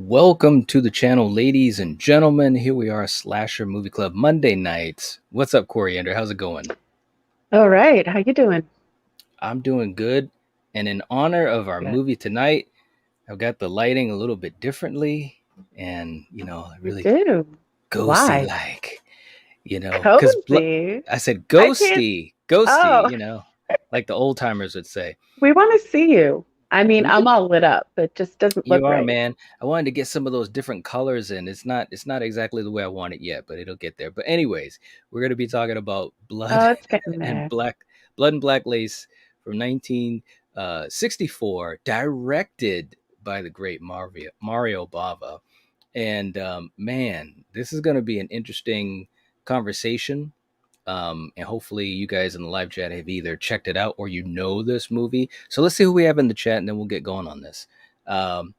Welcome to the channel, ladies and gentlemen. Here we are, Slasher Movie Club Monday nights. What's up, Coriander? How's it going? All right, how you doing? I'm doing good. And in honor of our Good. movie tonight, I've got the lighting a little bit differently and, You really do. ghosty Why? like, because Cozy. I said I can't. ghosty, Oh, like the old timers would say. we want to see you. I mean, We I'm could all lit up. It just doesn't You look are, right. man. I wanted to get some of those different colors in. It's not exactly the way I want it yet, but it'll get there. But anyways, we're gonna be talking about blood Oh, it's getting and there. blood and black lace from 1964, directed by the great Mario Bava. And man, this is gonna be an interesting conversation. And hopefully you guys in the live chat have either checked it out or this movie. So let's see who we have in the chat, and then we'll get going on this. Um,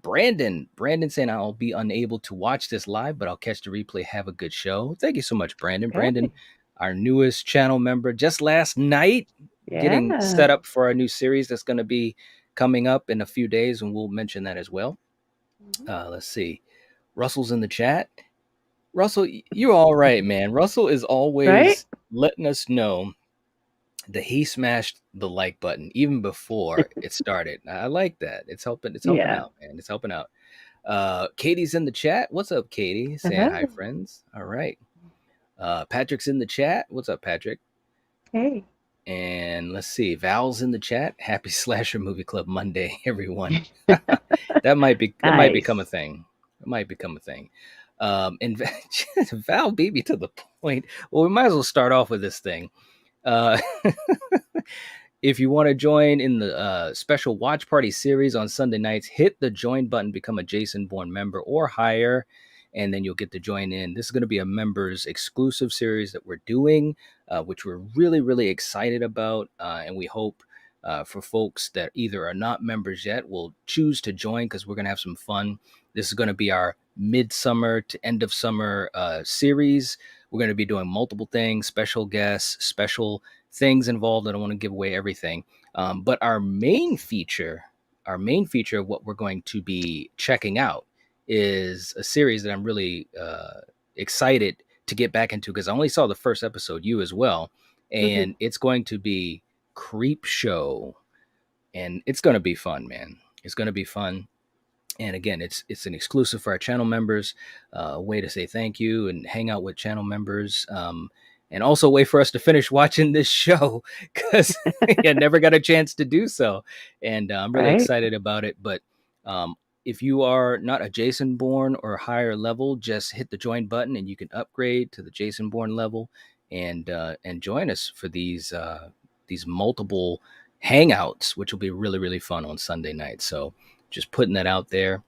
Brandon saying I'll be unable to watch this live, but I'll catch the replay. Have a good show. Thank you so much, Brandon. Brandon, Okay. our newest channel member, just last night, getting Yeah. set up for our new series that's going to be coming up in a few days, and we'll mention that as well. Mhm. Let's see. Russell's in the chat. Russell, you're all right, man. Russell is Right? always letting us know that he smashed the like button even before it started. I like that. It's helping. It's helping Yeah. out, man. It's helping out. Katie's in the chat. What's up, Katie? Saying hi, Hello. friends. All right. Patrick's in the chat. What's up, Patrick? Hey. And let's see. Val's in the chat. Happy Slasher Movie Club Monday, everyone. that might become a Nice. thing. It might become a thing. And Val beat me to the point. Well, we might as well start off with this thing. Uh, If you want to join in the special watch party series on Sunday nights, hit the join button, become a Jason Bourne member or higher, and then you'll get to join in. This is going to be a members exclusive series that we're doing, which we're really, really excited about. And we hope for folks that either are not members yet will choose to join because we're going to have some fun. This is going to be our midsummer to end of summer series. We're going to be doing multiple things, special guests, special things involved. I don't want to give away everything. But our main feature of what we're going to be checking out is a series that I'm really excited to get back into because I only saw the first episode, you as well, Mhm. and it's going to be Creep Show, and it's going to be fun, man. It's going to be fun. And again, it's an exclusive for our channel members, a way to say thank you and hang out with channel members, and also a way for us to finish watching this show because I never got a chance to do so. And I'm really Right? excited about it. But um, if you are not a Jason Bourne or higher level, just hit the join button and you can upgrade to the Jason Bourne level and join us for these multiple hangouts, which will be really, really fun on Sunday night. So just putting that out there,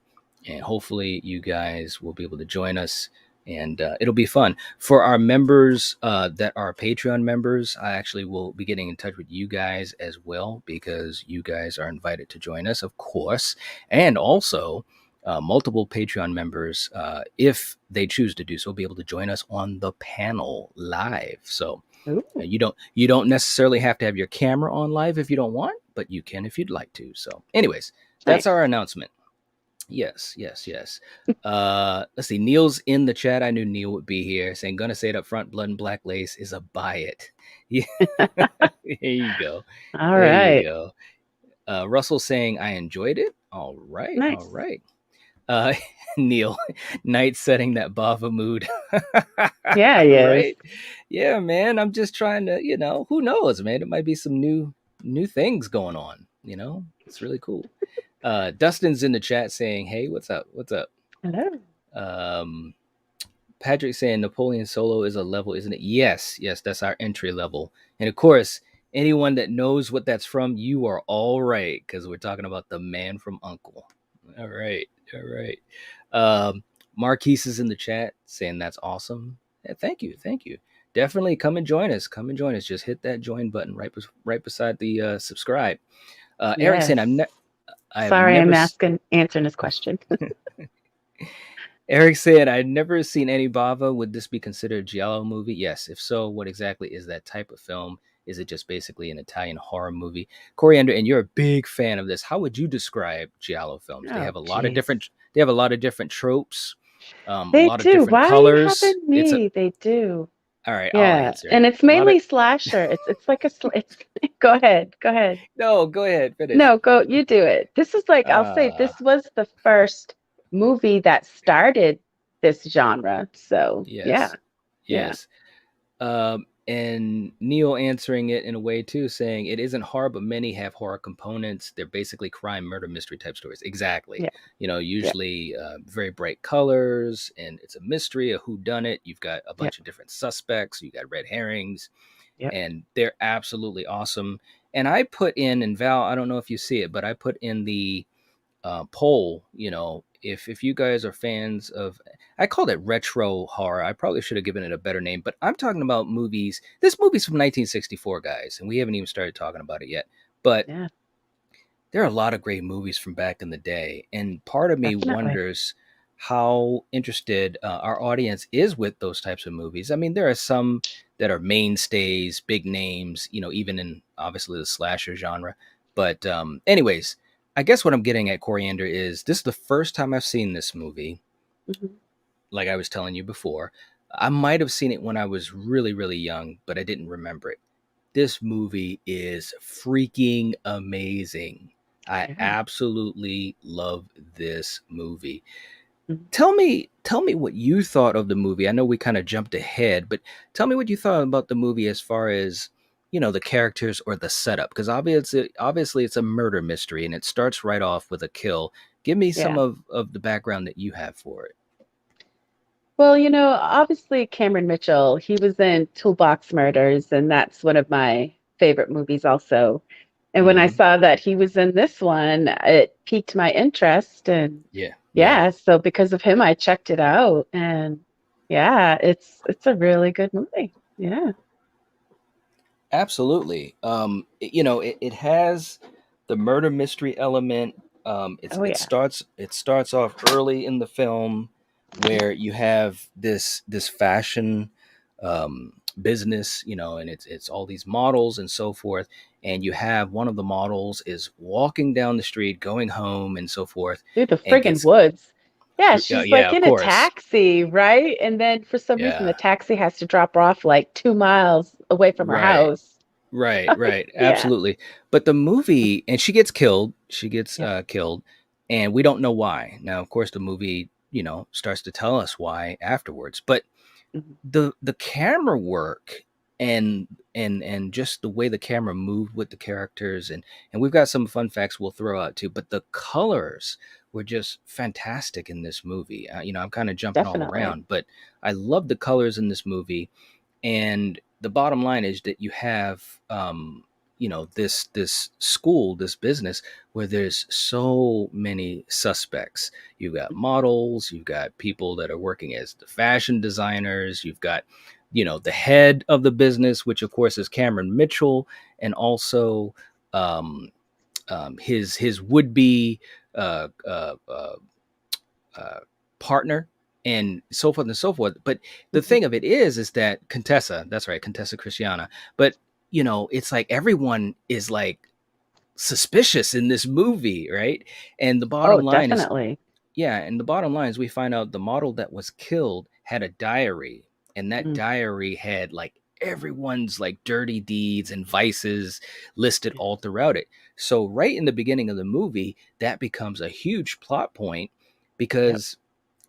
and hopefully you guys will be able to join us, and it'll be fun for our members that are Patreon members. I actually will be getting in touch with you guys as well because you guys are invited to join us, of course, and also multiple Patreon members, if they choose to do so, will be able to join us on the panel live. So Ooh, you don't necessarily have to have your camera on live if you don't want, but you can if you'd like to. So, anyways, that's our nice. announcement. Yes, yes, yes. Let's see. Neil's in the chat. I knew Neil would be here saying, gonna say it up front, blood and black lace is a buy it. Yeah. There you go. All There you right. go. Russell saying, I enjoyed it. All right. All Nice. right. Uh, Neil, night setting that Bava mood. Yeah, he is. Right? Yeah, man. I'm just trying to, who knows, man? It might be some new things going on. It's really cool. Dustin's in the chat saying, "Hey, what's up? What's up?" Hello. Um, Patrick saying Napoleon Solo is a level, isn't it? Yes, yes, that's our entry level. And of course, anyone that knows what that's from, you are all right because we're talking about the man from Uncle. All right, all right. Marquise is in the chat saying that's awesome. Yeah, thank you, thank you. Definitely come and join us. Come and join us. Just hit that join button right beside the subscribe. Eric saying Yes. I have Sorry, never I'm asking, answering this question. Eric said, I'd never seen any Bava. Would this be considered a Giallo movie? Yes. If so, what exactly is that type of film? Is it just basically an Italian horror movie? Coriander, and you're a big fan of this. How would you describe Giallo films? They Oh, have a lot of jeez. they have a lot of different tropes, a They lot of do. different Why are you colors. having It's a me? They do. all right. I'll Yeah, answer and it. it's A lot of mainly slasher. It's like it's go ahead. Go ahead. no. Go ahead. Finish. No, go you do it. This is like I'll say Uh this was the first movie that started this genre. So, yeah. yes, Yeah. yes. And Neil answering it in a way too, saying it isn't horror, but many have horror components. They're basically crime, murder, mystery type stories. Exactly. Yeah. You know, Yeah. usually very bright colors, and it's a mystery, a who done it. You've got a Yeah. bunch of different suspects. You got red herrings, Yeah. and they're absolutely awesome. And I put in, and Val, I don't know if you see it, but I put in the poll, you know, if you guys are fans of, I called it retro horror. I probably should have given it a better name, but I'm talking about movies. This movie's from 1964, guys, and we haven't even started talking about it yet. But Yeah. there are a lot of great movies from back in the day, and part of me Definitely. wonders how interested our audience is with those types of movies. I mean, there are some that are mainstays, big names, you know, even in obviously the slasher genre. But anyways, I guess what I'm getting at, Coriander, is this is the first time I've seen this movie. Hmm. Like I was telling you before, I might have seen it when I was really, really young, but I didn't remember it. This movie is freaking amazing. I Yeah. absolutely love this movie. Mhm. Tell me what you thought of the movie. I know we kind of jumped ahead, but tell me what you thought about the movie as far as, you know, the characters or the setup, because obviously it's a murder mystery and it starts right off with a kill. Give me some Yeah. of the background that you have for it. Well, obviously Cameron Mitchell, he was in Toolbox Murders, and that's one of my favorite movies also. And when I Hmm. saw that he was in this one, it piqued my interest. And Yeah, yeah. yeah, so because of him, I checked it out. And yeah, it's a really good movie. Yeah. Absolutely. You know, it has the murder mystery element. Oh yeah. It starts off early in the film Yeah. where you have this fashion business, you know, and it's all these models and so forth. And you have one of the models is walking down the street, going home, and so forth, Through the and friggin' gets woods. Yeah, she's yeah, like of in a course, taxi, right? And then for some reason, yeah, the taxi has to drop her off like 2 miles away from her right. house. Right, Yeah. absolutely. But the movie, and she gets killed. She gets Yep. killed, and we don't know why. Now, of course, the movie, you know, starts to tell us why afterwards. But Mhm. the camera work and and just the way the camera moved with the characters, and we've got some fun facts we'll throw out too. But the colors were just fantastic in this movie. You know, I'm kind of jumping all Definitely. around, but I love the colors in this movie, and the bottom line is that you have you know, this school, this business where there's so many suspects. You've got models, you've got people that are working as the fashion designers, you've got, you know, the head of the business, which of course is Cameron Mitchell, and also um, his would be uh, uh, uh, uh, partner, and so forth and so forth. But the Mhm. thing of it is that Contessa, that's right, Contessa Christiana. But you know, it's like everyone is like suspicious in this movie, right? And the Oh, bottom line is, definitely. yeah, and the bottom line is we find out the model that was killed had a diary, and that Mm. diary had like everyone's like dirty deeds and vices listed all throughout it. So right in the beginning of the movie, that becomes a huge plot point Yep. because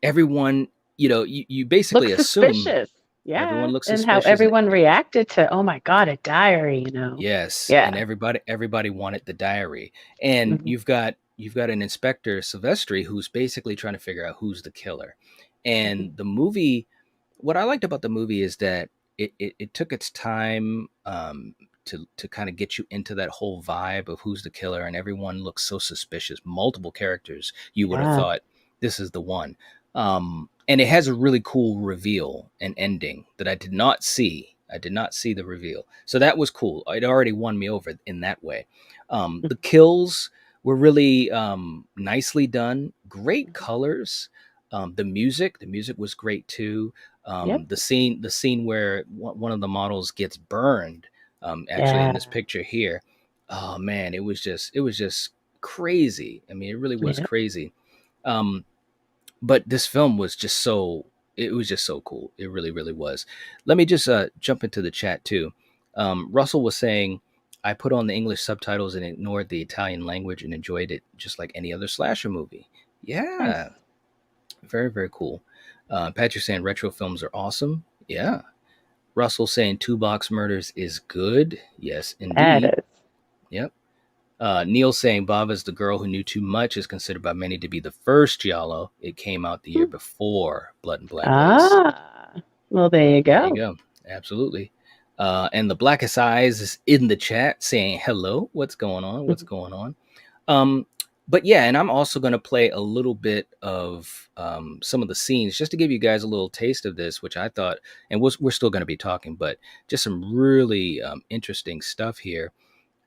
everyone, you know, you basically Looks assume suspicious. everyone Yeah. looks And how suspicious, and everyone reacted to, oh my God, a diary. yes, and Yeah. everybody wanted the diary. And Hmm. you've got an inspector Silvestri who's basically trying to figure out who's the killer. Hmm. And the movie, what I liked about the movie is that it took its time to kind of get you into that whole vibe of who's the killer, and everyone looks so suspicious. Multiple characters, you would have Yeah. thought this is the one. And it has a really cool reveal and ending that I did not see. I did not see the reveal, so that was cool. It already won me over in that way. The Mhm. kills were really nicely done. Great Mhm. colors. The music was great too. Yep. The scene where one of the models gets burned, actually in Yeah. this picture here. Oh man, it was just crazy. I mean, it really was Yep. crazy. Um, but this film was just so, it was just so cool. It really, really was. Let me just jump into the chat too. Russell was saying, I put on the English subtitles and ignored the Italian language and enjoyed it just like any other slasher movie. Yeah, Nice. very, very cool. Patrick saying retro films are awesome. Yeah. Russell saying Two Box Murders is good. Yes, That indeed. is. Yep. Neil saying Bava's the girl who knew too much is considered by many to be the first giallo. It came out the year Hmm. before Blood and Black Lace. Ah, well, there you There you go. go. Absolutely. And the Blackest Eyes is in the chat saying hello. What's going on? What's going on? Um, but yeah, and I'm also going to play a little bit of some of the scenes just to give you guys a little taste of this, which I thought, and we're still going to be talking, but just some really interesting stuff here.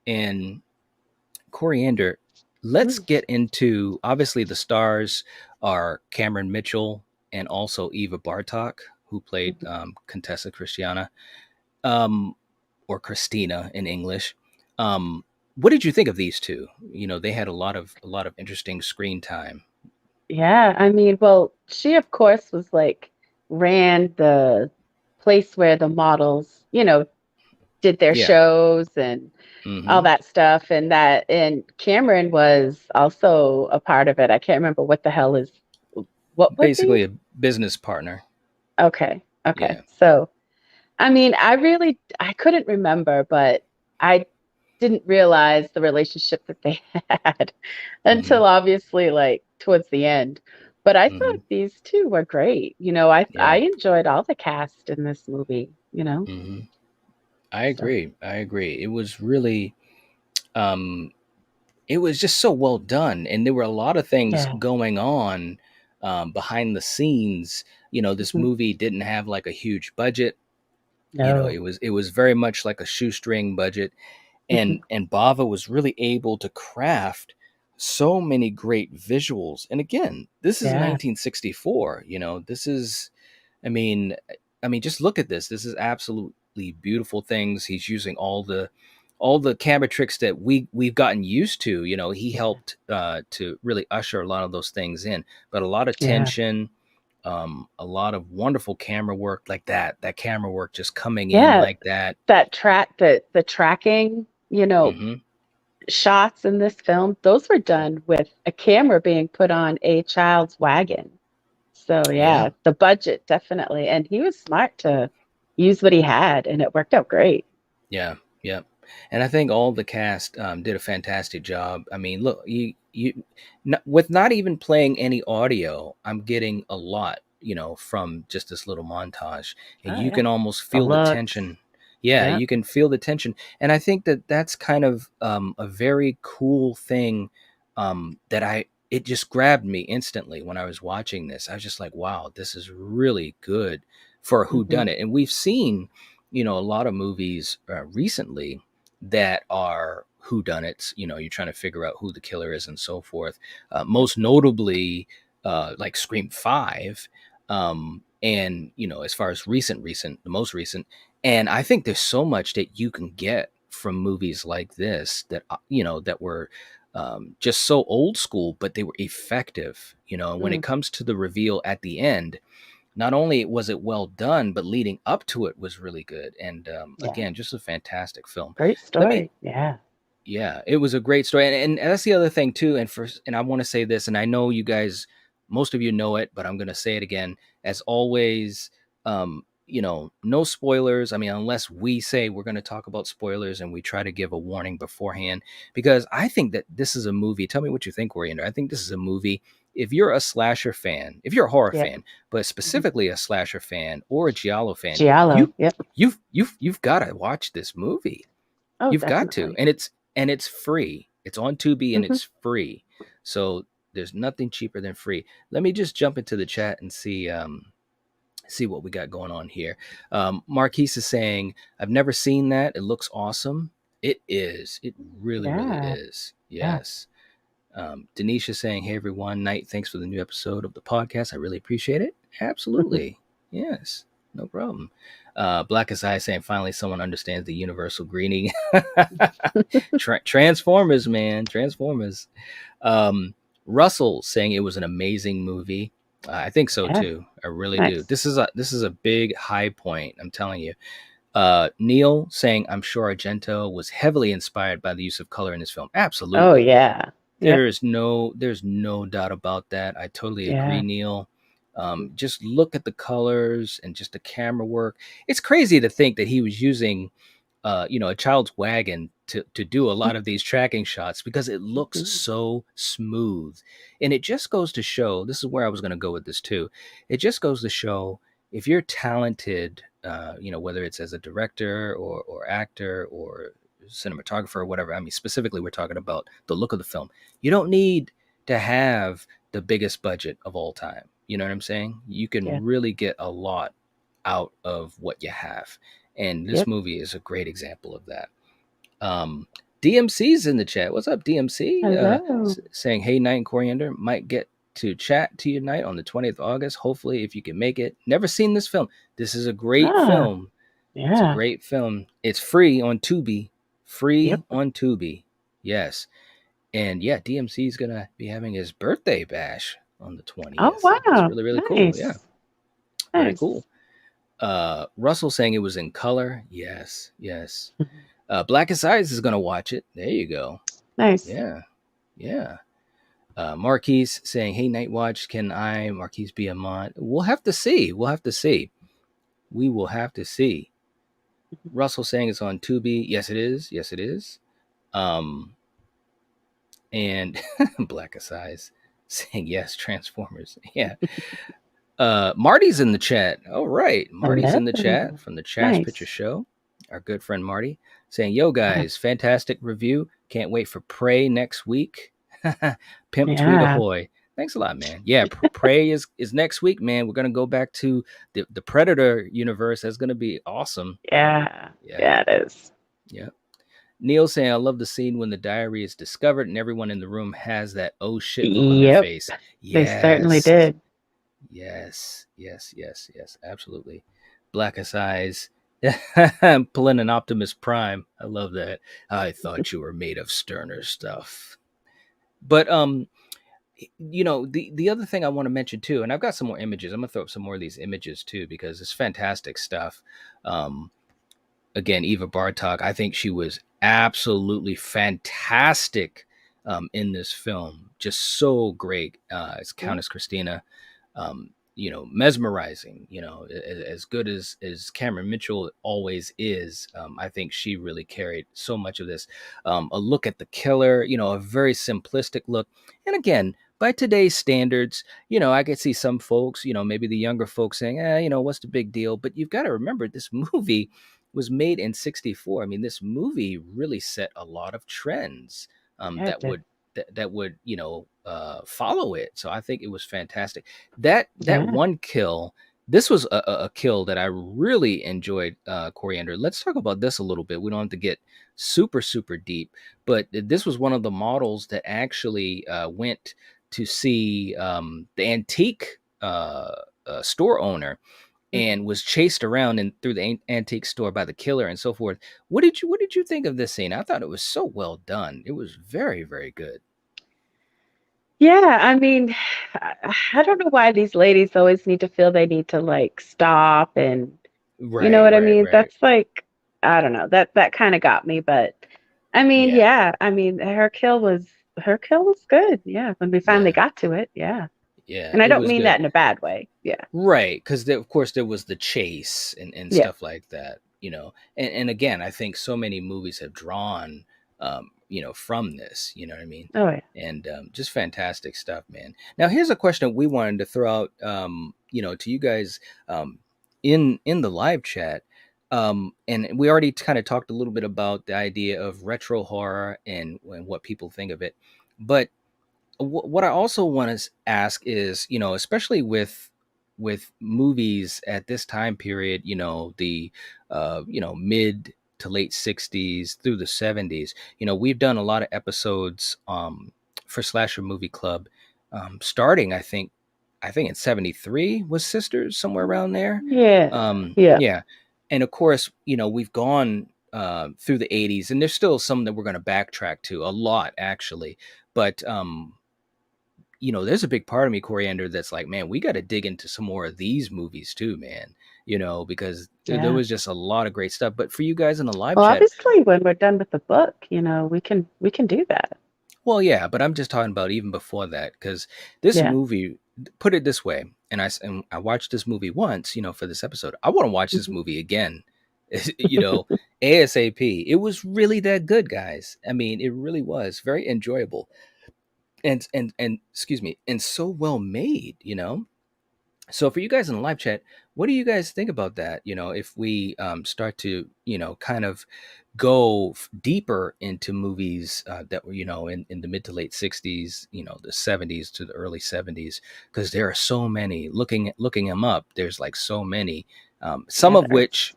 And Coriander, let's Mm, get into, obviously the stars are Cameron Mitchell and also Eva Bartok, who played mhm. Contessa Christiana, um, or Christina in English. Um, what did you think of these two? You know, they had a lot of interesting screen time. Yeah, I mean, well, she of course was like ran the place where the models, did their Yeah. shows and all Hmm. that stuff, and Cameron was also a part of it. I can't remember what the hell is what was he? Basically a business partner. Okay, okay. Yeah. So, I mean, I couldn't remember, but I didn't realize the relationship that they had Hmm. until obviously like towards the end. But I Hmm. thought these two were great. I Yeah. enjoyed all the cast in this movie. Hmm. I So agree. I agree. It was really, um, it was just so well done, and there were a lot of things yeah. going on behind the scenes. You know, this Mhm. movie didn't have like a huge budget. You know, No. it was very much like a shoestring budget, Mhm. and Bava was really able to craft so many great visuals. And again, this is Yeah. 1964. You know, this is, I mean, just look at this. This is absolutely beautiful things. He's using all the camera tricks that we've gotten used to. You know, he Yeah. helped to really usher a lot of those things in, but a lot of Yeah. tension, a lot of wonderful camera work like that. That camera work just coming in Yeah. like that. The tracking, Hmm. shots in this film, those were done with a camera being put on a child's wagon. So Yeah. yeah, the budget definitely. And he was smart to use what he had and it worked out great. Yeah, yeah, and I think all the cast did a fantastic job. I mean, look, with not even playing any audio, I'm getting a lot, from just this little montage, and Oh you yeah. can almost The feel the looks. tension. Yeah, Yep. you can feel the tension, and I think that that's kind of a very cool thing that it just grabbed me instantly when I was watching this. I was just like, wow, this is really good for a who Hmm. done it, and we've seen a lot of movies recently that are whodunits. You're trying to figure out who the killer is and so forth. Yep. Most notably, like Scream 5. And, as far as recent, the most recent. And I think there's so much that you can get from movies like this that were just so old school, but they were effective. And when it Mm, comes to the reveal at the end, not only was it well done, but leading up to it was really good. And yeah. again, just a fantastic film. Great Let me, story. Yeah. yeah, it was a great story, and that's the other thing too. And I want to say this, and I know you guys, most of you know it, but I'm going to say it again. As always, no spoilers. I mean, unless we say we're going to talk about spoilers, and we try to give a warning beforehand, because I think that this is a movie. Tell me what you think, Coriander. I think this is a movie. If you're a slasher fan, if you're a horror Yep. fan, but Hmm. specifically a slasher fan or a giallo fan, Giallo. you Yep. you've got to watch this movie. Oh, You've got to, definitely. and it's free. It's on Tubi and Hmm. it's free. So there's nothing cheaper than free. Let me just jump into the chat and see what we got going on here. Marquise is saying, "I've never seen that. It looks awesome. It is. It really, really Yeah. is. Yeah. Yes." Denise is saying, "Hey everyone, Night. Thanks for the new episode of the podcast. I really appreciate it. Absolutely. Yes, no problem." Black as I saying, "Finally, someone understands the universal greeting." Transformers, man, Transformers. Um, Russell saying it was an amazing movie. I think so Yeah. too. I really do. Nice. This is a big high point. I'm telling you. Neil saying, "I'm sure Argento was heavily inspired by the use of color in this film." Oh Absolutely. yeah. Yep. There's no doubt about that. I totally agree, Yeah. Neil. Just look at the colors and just the camera work. It's crazy to think that he was using a child's wagon to do a lot of these tracking shots because it looks Mhm. so smooth. And it just goes to show, this is where I was going to go with this too. It just goes to show, if you're talented, whether it's as a director or actor or cinematographer or whatever. I mean, specifically, we're talking about the look of the film. You don't need to have the biggest budget of all time. You know what I'm saying? You Yeah. can really get a lot out of what you have. And this Yep. movie is a great example of that. DMC's in the chat. What's up, DMC? Hello. Saying, "Hey, Night and Coriander, might get to chat to you tonight on the 20th of August. Hopefully, if you can make it. Never seen this film. This is a great Ah, film. It's a yeah. great film. It's free on Tubi. Yep. Free on Tubi. Yes. And yeah, DMC's gonna be having his birthday bash on the Oh 20th. That's wow. really, really cool. Yeah, Nice. very Nice. cool. Russell saying it was in color. Yes, yes. Blackest Eyes is gonna watch it. There you go. Nice. Yeah, yeah. Marquise saying, "Hey, Night Watch, can I, Marquise, be a mod?" We'll have to see. We'll have to see. We will have to see. Russell saying it's on Tubi. Yes, it is. Yes, it is. Um, and Blackest Eyes saying yes, Transformers. Yeah. Marty's in the chat. All right. Marty's in the chat Hello. from the Trash Picture Nice. Show. Our good friend Marty saying, "Yo, guys, fantastic review. Can't wait for Prey next week." Pimp tweet Yeah. ahoy. Thanks a lot, man. Yeah, Prey is next week, man. We're going to go back to the Predator universe. That's going to be awesome. Yeah. Yeah. Yeah, it is. Yeah. Neil saying, "I love the scene when the diary is discovered and everyone in the room has that oh shit look on their Yep. face." They certainly Yes. did. Yes, yes, yes, yes, absolutely. Blackest Eyes. Pulling an Optimus Prime. I love that. I thought you were made of sterner stuff. But the other thing I want to mention too, and I've got some more images. I'm gonna throw up some more of these images too because it's fantastic stuff. Um, Again, Eva Bartok, I think she was absolutely fantastic in this film. Just so great as Yeah. Countess Christina. Mesmerizing. As good as Cameron Mitchell always is. I think she really carried so much of this. A look at the killer. A very simplistic look. And again, by today's standards, I could see some folks, maybe the younger folks saying, what's the big deal? But you've got to remember this movie was made in 64. I mean, this movie really set a lot of trends Yeah, it that did. would follow it. So I think it was fantastic. That Yeah. one kill, this was a kill that I really enjoyed. Coriander, let's talk about this a little bit. We don't have to get super super deep, but this was one of the models that actually went to see the antique store owner Mhm. and was chased around and through the antique store by the killer and so forth. What did you think of this scene? I thought it was so well done. It was very very good. Yeah, I mean, I don't know why these ladies always need to feel they need to like stop and you know Right, what I right, mean? right. That's like I don't know. That kind of got me, but I mean, Yeah, yeah, I mean, her kill was good. Yeah, when we finally yeah, got to it. Yeah. yeah. And I It don't was mean that good. in a bad way. Yeah. Right, because of course there was the chase and Yeah. stuff like that, and again, I think so many movies have drawn, from this, you know what I mean, Oh yeah. and just fantastic stuff, man. Now, here's a question we wanted to throw out, to you guys, in the live chat, and we already kind of talked a little bit about the idea of retro horror and what people think of it, but what I also want to ask is, especially with movies at this time period, the mid to late 60s through the 70s, we've done a lot of episodes for Slasher Movie Club, starting I think in 73 was Sisters, somewhere around there. Yeah. Yeah. Yeah. And of course, we've gone through the 80s, and there's still some that we're going to backtrack to, a lot actually, but there's a big part of me, Coriander, that's like, man, we got to dig into some more of these movies too, man. Because there Yeah. was just a lot of great stuff. But for you guys in the live Well, chat, obviously, when we're done with the book, we can do that. well, yeah, but I'm just talking about even before that, because this Yeah. movie, put it this way, and I watched this movie once, for this episode. I want to watch this Mhm. movie again, you know, ASAP. It was really that good, guys. I mean, it really was very enjoyable, and excuse me, and so well made. So for you guys in the live chat, what do you guys think about that? If we start to, kind of go deeper into movies that were, in the mid to late 60s, the 70s to the early 70s, because there are so many. Looking them up, there's like so many, some Yeah, of there which is.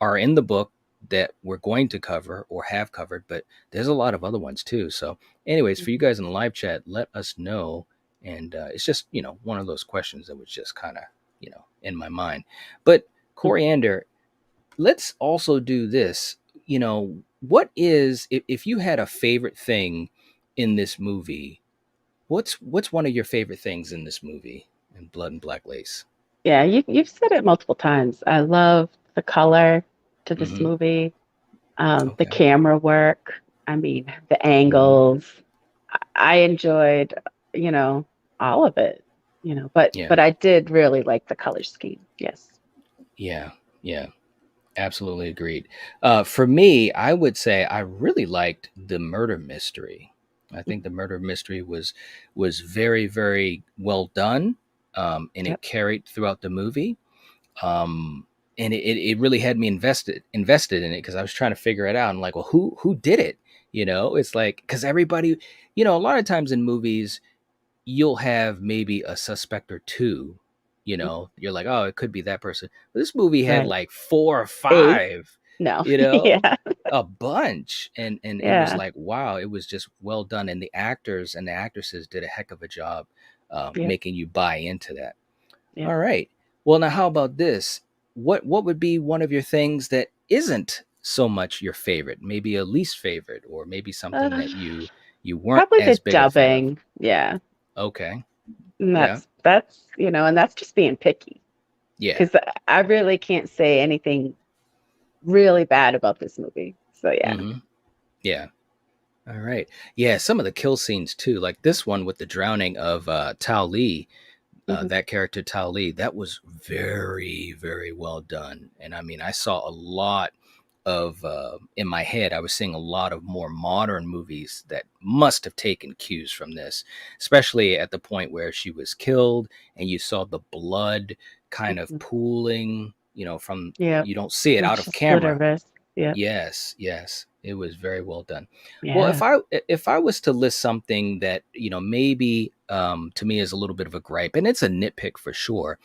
are in the book that we're going to cover or have covered, but there's a lot of other ones too. So, anyways, for you Mhm. guys in the live chat, let us know. And it's just, one of those questions that was just kind of, in my mind. But Coriander, let's also do this. What is, if you had a favorite thing in this movie, what's one of your favorite things in this movie, in Blood and Black Lace? Yeah, you've said it multiple times. I love the color to this Mm-hmm. movie, the Okay. camera work. I mean, the Mm-hmm. angles. I enjoyed, you know, all of it. But Yeah. but I did really like the color scheme. Yes. Yeah. Yeah. Absolutely agreed. For me, I would say I really liked the murder mystery. I think the murder mystery was very, very well done, and it Yep. carried throughout the movie. Um, and it really had me invested in it, because I was trying to figure it out. I'm like, well, who did it? It's like, because everybody, a lot of times in movies you'll have maybe a suspect or two. Mhm. You're like, oh, it could be that person. But this movie had Right. like four or A. five, No. you know, Yeah. a bunch. And it was Yeah. like, wow, it was just well done. And the actors and the actresses did a heck of a job Yep. making you buy into that. Yep. All right. Well, now how about this? What would be one of your things that isn't so much your favorite, maybe a least favorite, or maybe something Uh, that you weren't Probably as the big a fan of? dubbing. Yeah. Okay. And Yeah. that's just being picky Yeah. because I really can't say anything really bad about this movie. So yeah. Mm-hmm. Yeah. All right. Yeah. Some of the kill scenes too, like this one with the drowning of Tao Li, Hmm. that character Tao Li, that was very, very well done. And I mean, I saw a lot of in my head. I was seeing a lot of more modern movies that must have taken cues from this, especially at the point where she was killed and you saw the blood kind of Hmm. pooling. From, Yeah. you don't see it When out she of slit her camera. wrist. Yep. Yes, yes, it was very well done. Well, if Yeah. I was to list something that, maybe to me is a little bit of a gripe, and it's a nitpick for sure,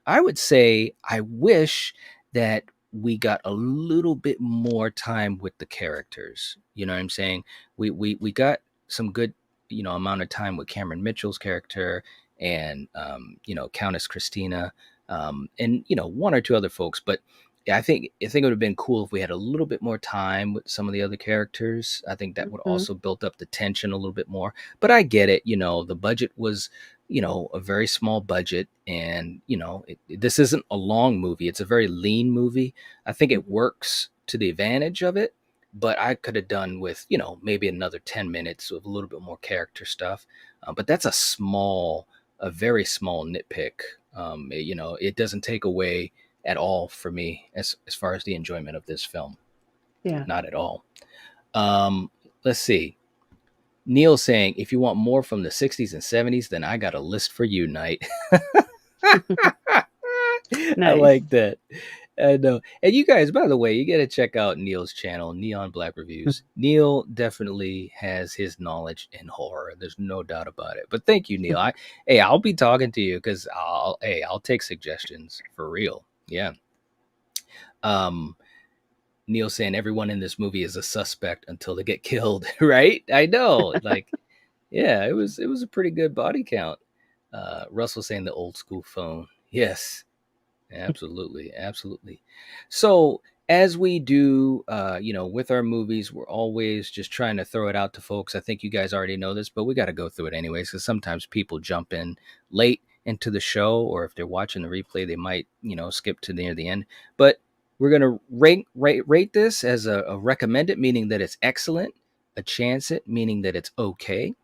I would say I wish that we got a little bit more time with the characters. You know what I'm saying? We got some good, amount of time with Cameron Mitchell's character, and Countess Christina, and one or two other folks, but yeah, I think it would have been cool if we had a little bit more time with some of the other characters. I think that would Hmm. also build up the tension a little bit more. But I get it, the budget was, a very small budget, and this isn't a long movie. It's a very lean movie. I think it Hmm. works to the advantage of it, but I could have done with, maybe another 10 minutes of a little bit more character stuff. But that's a very small nitpick. It doesn't take away at all for me as far as the enjoyment of this film. Yeah. Not at all. Um, let's see. Neil saying, if you want more from the 60s and 70s, then I got a list for you, Knight. I Nice. like that. And you guys, by the way, you got to check out Neil's channel, Neon Black Reviews. Neil definitely has his knowledge in horror. There's no doubt about it. But thank you, Neil. Hey, I'll be talking to you because I'll take suggestions for real. Yeah. Um, Neil saying everyone in this movie is a suspect until they get killed, right? I know. Like, yeah, it was a pretty good body count. Russell saying the old school phone. Yes, absolutely, absolutely. So as we do, with our movies, we're always just trying to throw it out to folks. I think you guys already know this, but we got to go through it anyways, because sometimes people jump in late into the show, or if they're watching the replay, they might, skip to near the end. But we're gonna rate this as a recommended, meaning that it's excellent, a chance it, meaning that it's okay,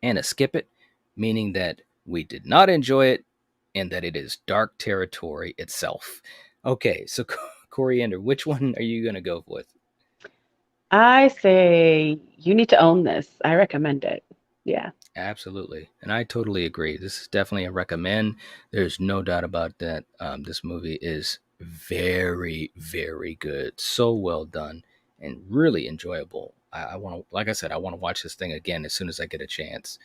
and a skip it, meaning that we did not enjoy it and that it is dark territory itself. Okay, so Coriander, which one are you going to go with? I say you need to own this. I recommend it. Yeah. Absolutely. And I totally agree. This is definitely a recommend. There's no doubt about that. This movie is very, very good. So well done and really enjoyable. I want to, like I said, I want to watch this thing again as soon as I get a chance.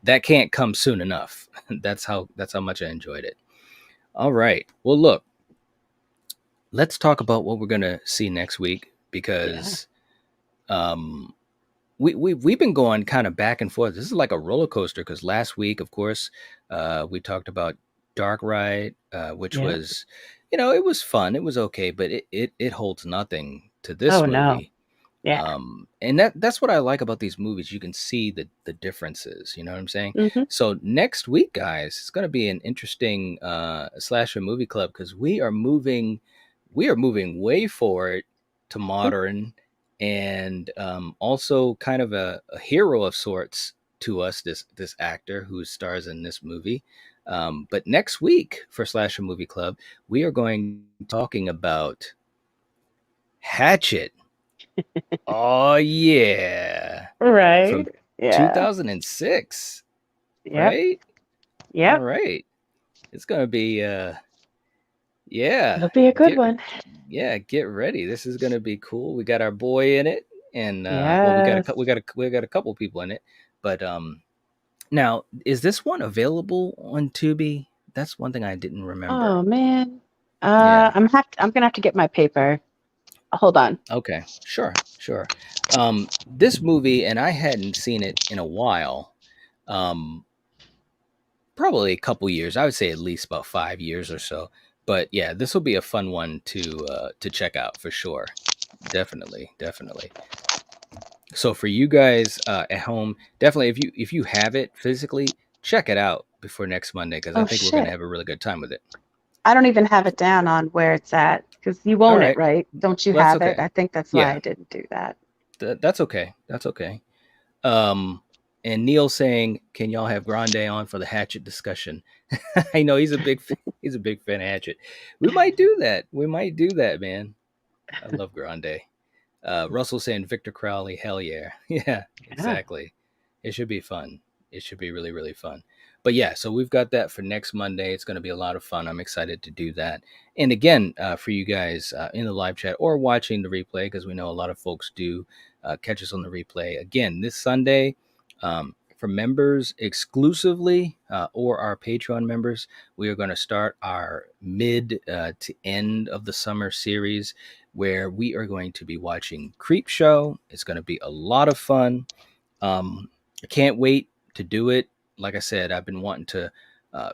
That can't come soon enough. That's how much I enjoyed it. All right. Well, look, let's talk about what we're gonna see next week Yeah. because um, we've been going kind of back and forth. This is like a roller coaster because last week, of course, we talked about Dark Ride, which Yeah. was, it was fun. It was okay, but it holds nothing to this Oh no. movie. Yeah. And that's what I like about these movies. You can see the differences. You know what I'm saying? Hmm. So next week, guys, it's going to be an interesting slasher movie club because we are moving way forward to modern and also kind of a hero of sorts to us. This actor who stars in this movie. But next week for Slasher Movie Club, we are going talking about Hatchet. Oh yeah. Right. From Yeah. 2006, Yep. right? All Yep. right. It's going to be yeah. It'll be a good Get one. get ready. This is going to be cool. We got our boy in it and well we got Yes. we got a couple people in it. But now is this one available on Tubi? That's one thing I didn't remember. Oh man. Yeah. I'm gonna have to get my paper. Hold on. Okay. Sure. Sure. This movie and I hadn't seen it in a while. Um Probably a couple years. I would say at least about 5 years or so. But yeah, this will be a fun one to check out for sure. Definitely, definitely. So for you guys at home, definitely if you have it physically, check it out before next Monday because I Oh think we're gonna shit. have a really good time with it. I don't even have it down on where it's at because you All own it, right, right? Don't you well, that's have it? okay. I think that's why Yeah, I didn't do that. that's okay. That's okay. Um, and Neil saying, "Can y'all have Grande on for the Hatchet discussion?" I know he's a big fan of Hatchet. We might do that. We might do that, man. I love Grande. Russell saying Victor Crowley, hell yeah, yeah, Yeah. exactly. It should be fun. It should be really really fun. But yeah, so we've got that for next Monday. It's going to be a lot of fun. I'm excited to do that. And again, for you guys in the live chat or watching the replay, because we know a lot of folks do catch us on the replay. Again, this Sunday, for members exclusively or our Patreon members, we are going to start our mid to end of the summer series where we are going to be watching Creep Show. It's going to be a lot of fun. I can't wait to do it. Like I said, I've been wanting to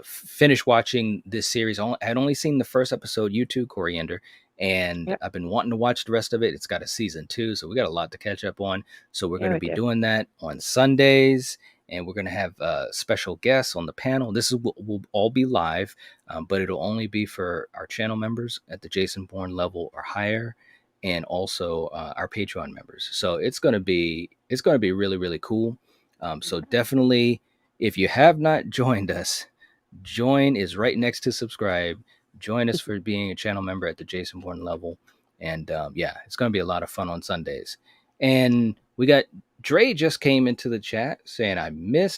finish watching this series. I'd only seen the first episode, you too, Coriander, and Yep. I've been wanting to watch the rest of it. It's got a season two, so we got a lot to catch up on. So we're going Yeah, to we be do. doing that on Sundays, and we're going to have special guests on the panel. This is will all be live, but it'll only be for our channel members at the Jason Bourne level or higher, and also our Patreon members. So it's going to be really really cool. So Yeah. definitely, if you have not joined us, join is right next to subscribe. Join us for being a channel member at the Jason Bourne level, and yeah, it's going to be a lot of fun on Sundays. And we got Dre just came into the chat saying, I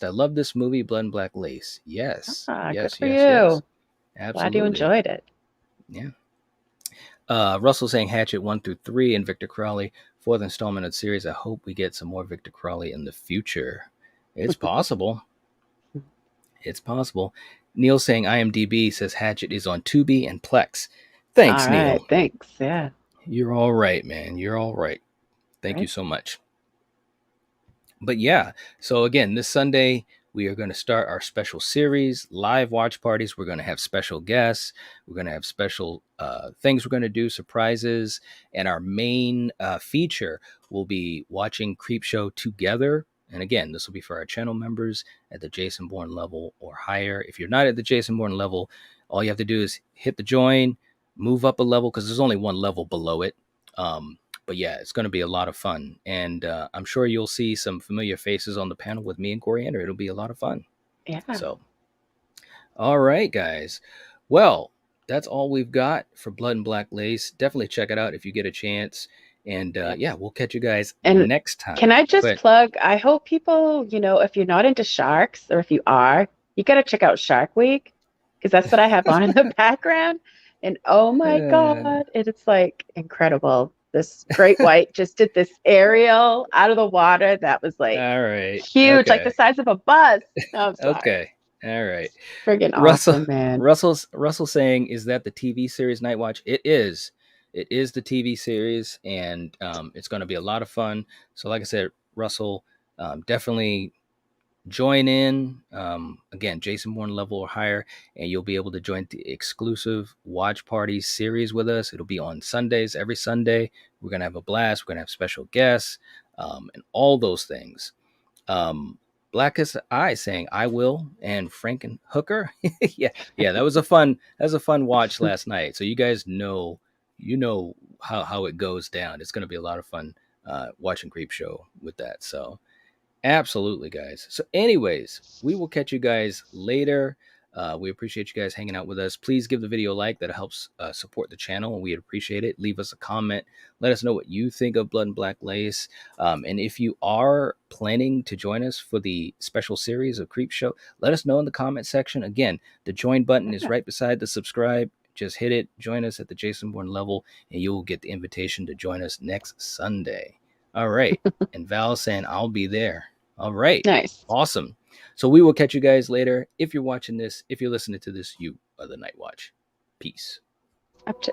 love this movie, Blood and Black Lace. Yes, Good yes, for yes, yes, you. Glad you absolutely. enjoyed it. Yeah. Russell saying Hatchet 1 through 3 and Victor Crowley, fourth installment of the series. I hope we get some more Victor Crowley in the future. It's possible. It's possible. Neil saying IMDb says Hatchet is on Tubi and Plex. All Thanks, right. Neil. Thanks. Yeah. You're all right, man. You're all right. Thank you Right. so much. But yeah, so again, this Sunday we are going to start our special series, live watch parties. We're going to have special guests. We're going to have special things we're going to do, surprises. And our main feature will be watching Creepshow together. And again, this will be for our channel members at the Jason Bourne level or higher. If you're not at the Jason Bourne level, all you have to do is hit the join, move up a level, because there's only one level below it. But yeah, it's going to be a lot of fun. And I'm sure you'll see some familiar faces on the panel with me and Coriander. It'll be a lot of fun. Yeah. So, all right, guys. Well, that's all we've got for Blood and Black Lace. Definitely check it out if you get a chance. And Yeah. yeah, we'll catch you guys And next time. can I just But plug? I hope people, if you're not into sharks or if you are, you got to check out Shark Week because that's what I have on in the background. And oh my God, it's like incredible. This great white just did this aerial out of the water that was like all right. huge, like the Okay. size of a bus. No, I'm sorry. Okay. All right. It's friggin' Russell awesome, man. Russell saying, is that the TV series Night Watch? It is. It is the TV series, and it's going to be a lot of fun. So, like I said, Russell, definitely join in. Again, Jason Bourne level or higher, and you'll be able to join the exclusive watch party series with us. It'll be on Sundays, every Sunday. We're going to have a blast. We're going to have special guests, and all those things. Blackest Eye saying I will, and Franken Hooker. yeah, that was a fun watch last night. So you guys know how it goes down. It's going to be a lot of fun watching Creepshow with that. So absolutely, guys. So anyways, we will catch you guys later. We appreciate you guys hanging out with us. Please give the video a like. That helps support the channel, and we'd appreciate it. Leave us a comment. Let us know what you think of Blood and Black Lace. And if you are planning to join us for the special series of Creepshow, let us know in the comment section. Again, the join button is right beside the subscribe. Just hit it. Join us at the Jason Bourne level, and you will get the invitation to join us next Sunday. All right. And Val saying I'll be there. All right. Nice. Awesome. So we will catch you guys later. If you're watching this, if you're listening to this, you are the Night Watch. Peace. Up to